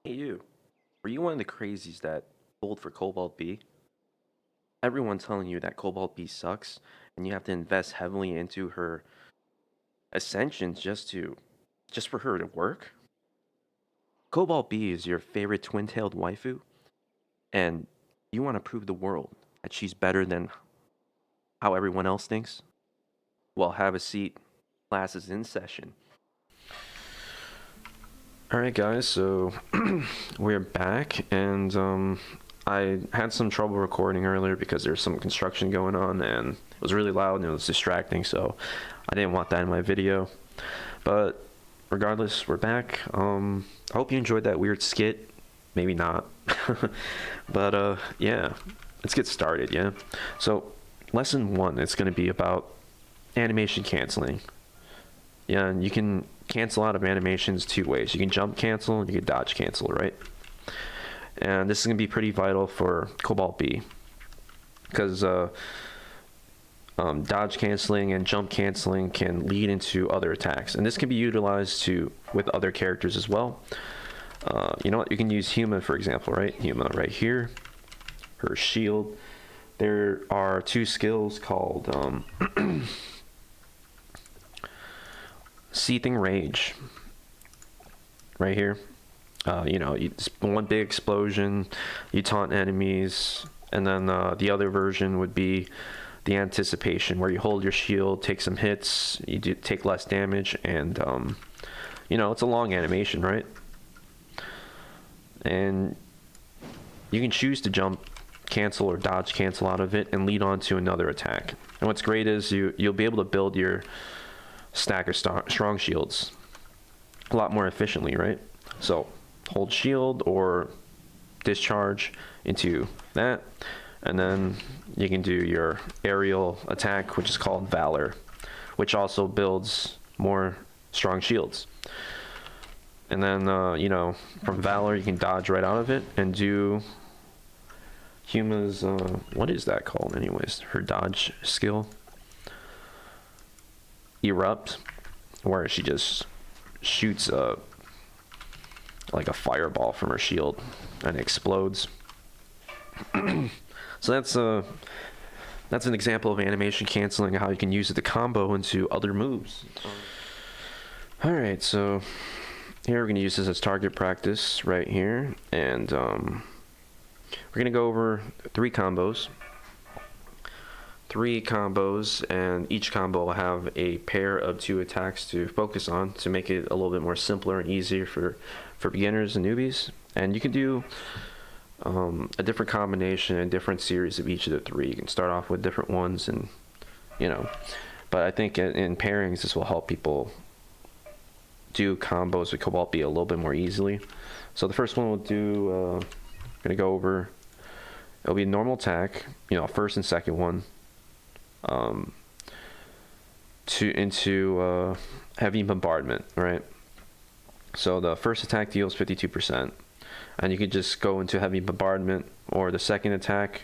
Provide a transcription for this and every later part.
Hey you, were you one of the crazies that pulled for Cobalt-B? Everyone telling you that Cobalt-B sucks and you have to invest heavily into her ascension just for her to work? Cobalt-B is your favorite twin-tailed waifu and you want to prove the world that she's better than how everyone else thinks? Well, have a seat. Class is in session. Alright guys, so we're back and I had some trouble recording earlier because there's some construction going on and it was really loud and it was distracting, so I didn't want that in my video. But regardless, we're back. I hope you enjoyed that weird skit. Maybe not. But yeah, let's get started, yeah? So lesson 1 is going to be about animation canceling. Yeah, and you can cancel out of animations two ways. You can jump cancel and you can dodge cancel, right? And this is going to be pretty vital for Cobalt-B because dodge canceling and jump canceling can lead into other attacks, and this can be utilized with other characters as well. You know what? You can use Huma, for example, right? Huma right here, her shield. There are two skills called Seething Rage right here. You know, one big explosion, you taunt enemies, and then the other version would be the Anticipation, where you hold your shield, take some hits, you take less damage, and you know, it's a long animation, right? And you can choose to jump cancel or dodge cancel out of it and lead on to another attack. And what's great is you'll be able to build your stack of strong shields a lot more efficiently, right? So hold shield or discharge into that, and then you can do your aerial attack, which is called Valor, which also builds more strong shields. And then you know, from Valor you can dodge right out of it and do Huma's what is that called anyways, her dodge skill, Erupt, where she just shoots like a fireball from her shield and it explodes. So that's an example of animation canceling, how you can use it to combo into other moves. Alright, so here we're going to use this as target practice right here, and we're going to go over three combos, and each combo will have a pair of 2 attacks to focus on to make it a little bit more simpler and easier for beginners and newbies. And you can do a different combination and different series of each of the 3. You can start off with different ones, and you know, but I think in pairings this will help people do combos with Cobalt-B a little bit more easily. So the first one we'll do, I'm gonna go over, it'll be a normal attack, you know, first and second one, into heavy bombardment, right? So the first attack deals 52%, and you could just go into heavy bombardment, or the second attack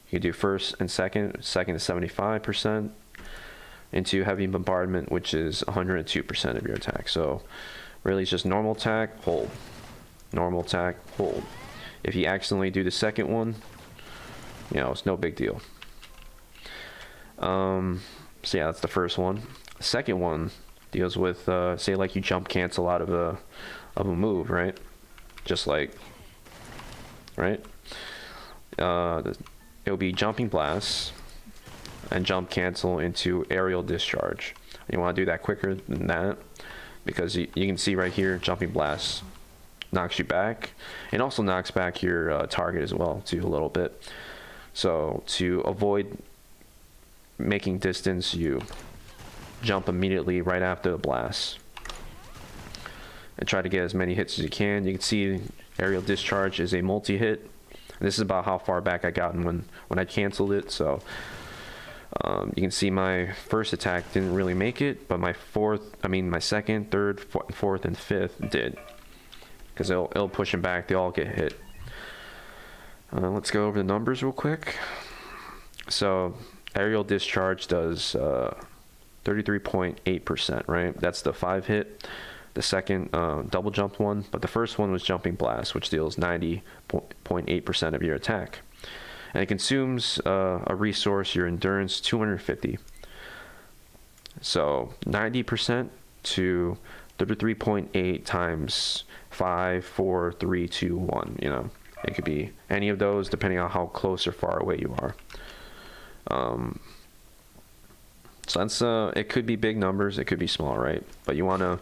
you can do first and second is 75% into heavy bombardment, which is 102% of your attack. So really it's just normal attack, hold, normal attack, hold. If you accidentally do the second one, you know, it's no big deal. So yeah, that's the first one. The second one deals with say like you jump cancel out of a move, right? Just like, right? It'll be jumping blast and jump cancel into aerial discharge. You want to do that quicker than that because you can see right here, jumping blast knocks you back, and also knocks back your target as well too a little bit. So to avoid making distance, you jump immediately right after the blast and try to get as many hits as you can. You can see aerial discharge is a multi-hit. This is about how far back I got when I canceled it. So you can see my first attack didn't really make it, but my second, third, fourth, and fifth did, because it'll push them back. They all get hit. Let's go over the numbers real quick. So aerial discharge does 33.8%, right? That's the 5 hit. the second double jump one, but the first one was Jumping Blast, which deals 90.8% of your attack. And it consumes a resource, your endurance, 250. So 90% to 33.8 times 5, 4, 3, 2, 1, you know. It could be any of those depending on how close or far away you are. So that's it could be big numbers, it could be small, right? But you want to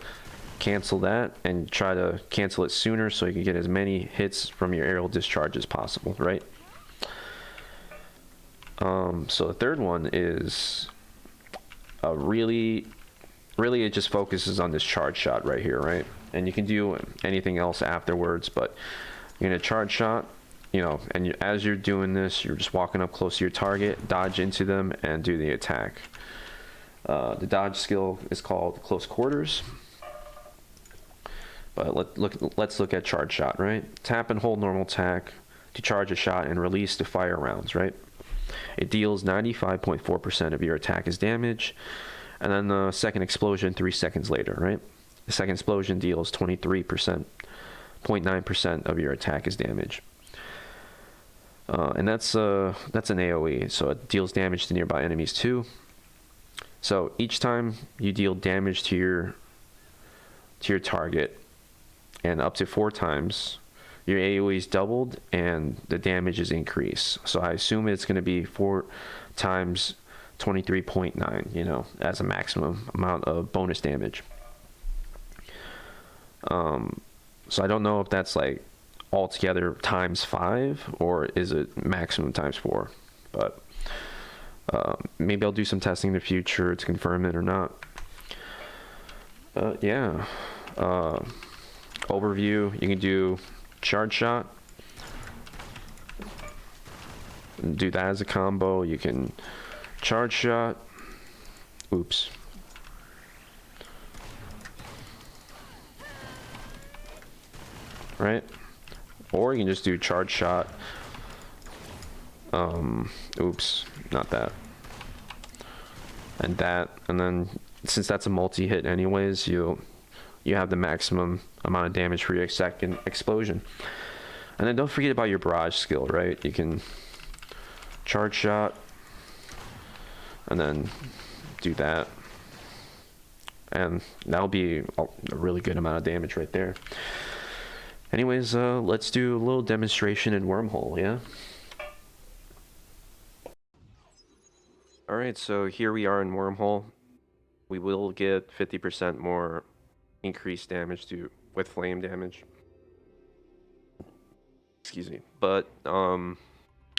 cancel that and try to cancel it sooner so you can get as many hits from your aerial discharge as possible, right? So the third one is really it just focuses on this charge shot right here, right? And you can do anything else afterwards, but you're gonna charge shot, you know, and as you're doing this, you're just walking up close to your target, dodge into them, and do the attack. The dodge skill is called close quarters. But let's look at charge shot, right? Tap and hold normal attack to charge a shot and release to fire rounds, right? It deals 95.4% of your attack as damage, and then the second explosion 3 seconds later, right? The second explosion deals 23.9% of your attack as damage. And that's an AoE, so it deals damage to nearby enemies too. So each time you deal damage to your target, and up to 4 times, your AoE is doubled and the damage is increased. So I assume it's going to be 4 times 23.9, you know, as a maximum amount of bonus damage. So I don't know if that's like altogether times 5 or is it maximum times 4, but maybe I'll do some testing in the future to confirm it or not. Yeah. Overview, you can do charge shot, do that as a combo. You can charge shot, oops, right? Or you can just do charge shot, oops, not that, and that, and then since that's a multi-hit anyways, you have the maximum amount of damage for your second explosion. And then don't forget about your barrage skill, right? You can charge shot and then do that, and that'll be a really good amount of damage right there. Anyways, let's do a little demonstration in Wormhole, yeah? Alright, so here we are in Wormhole. We will get 50% more increased damage with flame damage. Excuse me. But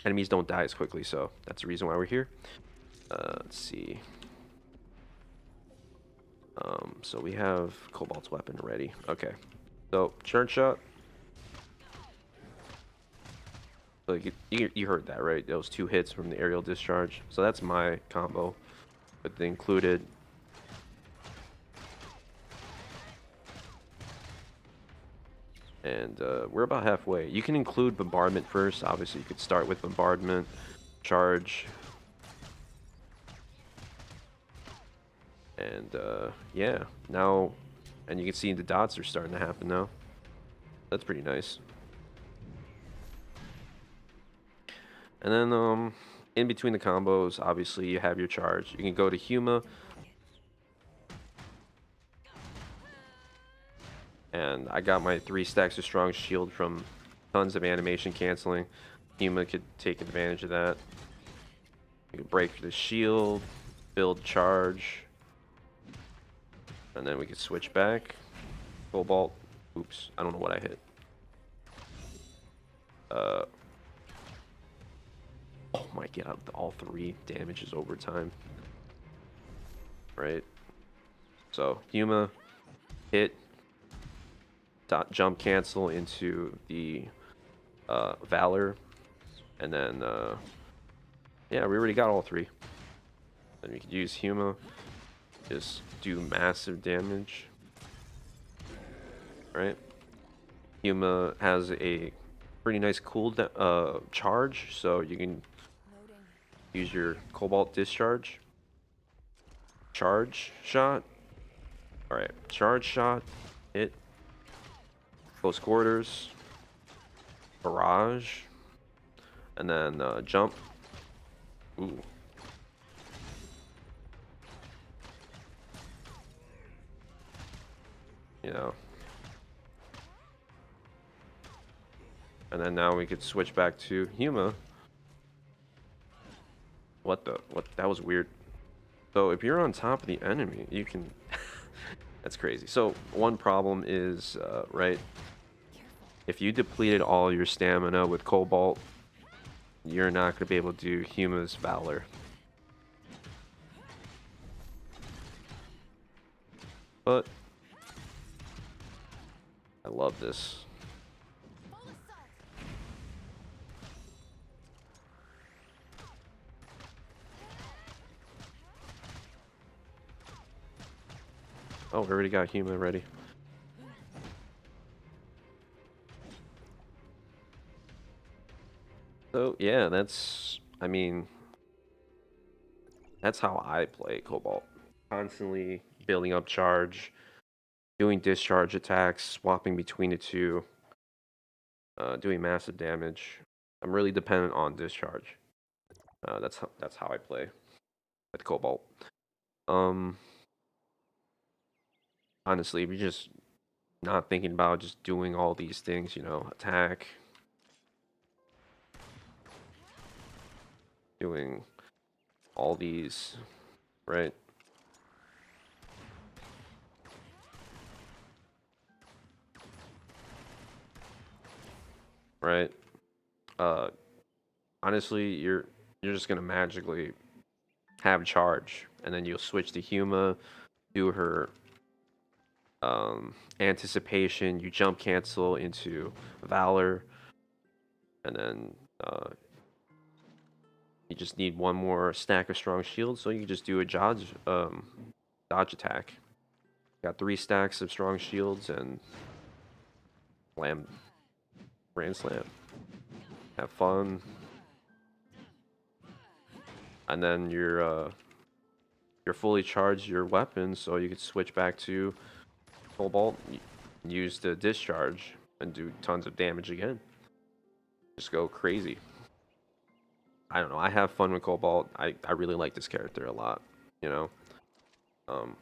enemies don't die as quickly, so that's the reason why we're here. Let's see. So we have Cobalt's weapon ready. Okay. So charge shot. So you heard that, right? Those 2 hits from the aerial discharge. So that's my combo with the included. And we're about halfway. You can include bombardment first. Obviously, you could start with bombardment, charge, and yeah. Now, and you can see the dots are starting to happen now. That's pretty nice. And then in between the combos, obviously you have your charge. You can go to Huma. And I got my 3 stacks of strong shield from tons of animation canceling. Huma could take advantage of that. You can break the shield, build charge, and then we could switch back. Cobalt. Oops, I don't know what I hit. Oh my god, all 3 damages over time. Right? So, Huma, hit, jump cancel into the Valor, and then yeah, we already got all 3. Then we could use Huma, just do massive damage, right? Huma has a pretty nice cool charge, so you can use your Cobalt discharge, charge shot. All right, charge shot, close quarters, barrage, and then jump. Ooh. You know. And then now we could switch back to Huma. What? That was weird. So if you're on top of the enemy, you can... That's crazy. So one problem is, right, if you depleted all your stamina with Cobalt, you're not going to be able to do Huma's Valor. But I love this. Oh, we already got Huma ready. So yeah, I mean, that's how I play Cobalt. Constantly building up charge, doing discharge attacks, swapping between the two, doing massive damage. I'm really dependent on discharge. That's how I play with Cobalt. Um, Honestly, we're just not thinking about just doing all these things, you know, attack, doing all these, right? Right. Uh, Honestly, you're just gonna magically have charge, and then you'll switch to Huma, do her anticipation, you jump cancel into Valor, and then you just need one more stack of strong shield, so you can just do a dodge attack. Got 3 stacks of strong shields and slam, grand slam. Have fun, and then you're fully charged your weapon, so you can switch back to Cobalt, use the discharge, and do tons of damage again. Just go crazy. I don't know. I have fun with Cobalt. I really like this character a lot. You know.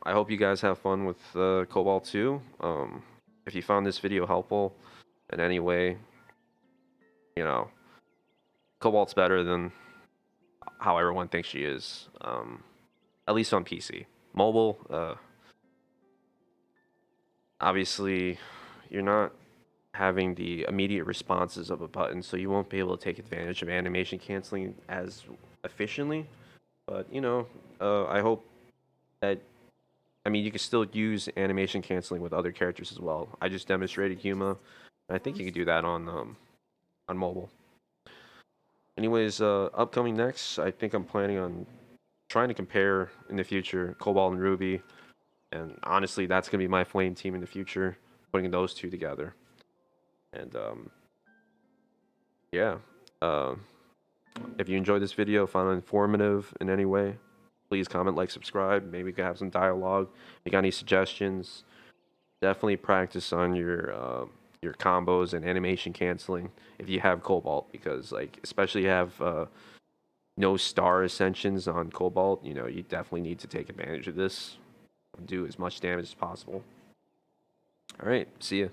I hope you guys have fun with Cobalt too. If you found this video helpful in any way, you know, Cobalt's better than how everyone thinks she is. At least on PC. Mobile, obviously, you're not having the immediate responses of a button, so you won't be able to take advantage of animation canceling as efficiently. But you know, I hope that, I mean, you can still use animation canceling with other characters as well. I just demonstrated Huma, and I think you could do that on mobile. Anyways, upcoming next, I think I'm planning on trying to compare in the future Cobalt and Ruby, and honestly, that's gonna be my flame team in the future, putting those two together. And yeah, uh, if you enjoyed this video, found it informative in any way, please comment, like, subscribe. Maybe we could have some dialogue. If you got any suggestions, definitely practice on your combos and animation canceling if you have Cobalt, because like especially you have no star ascensions on Cobalt, you know, you definitely need to take advantage of this. Do as much damage as possible. All right, see ya.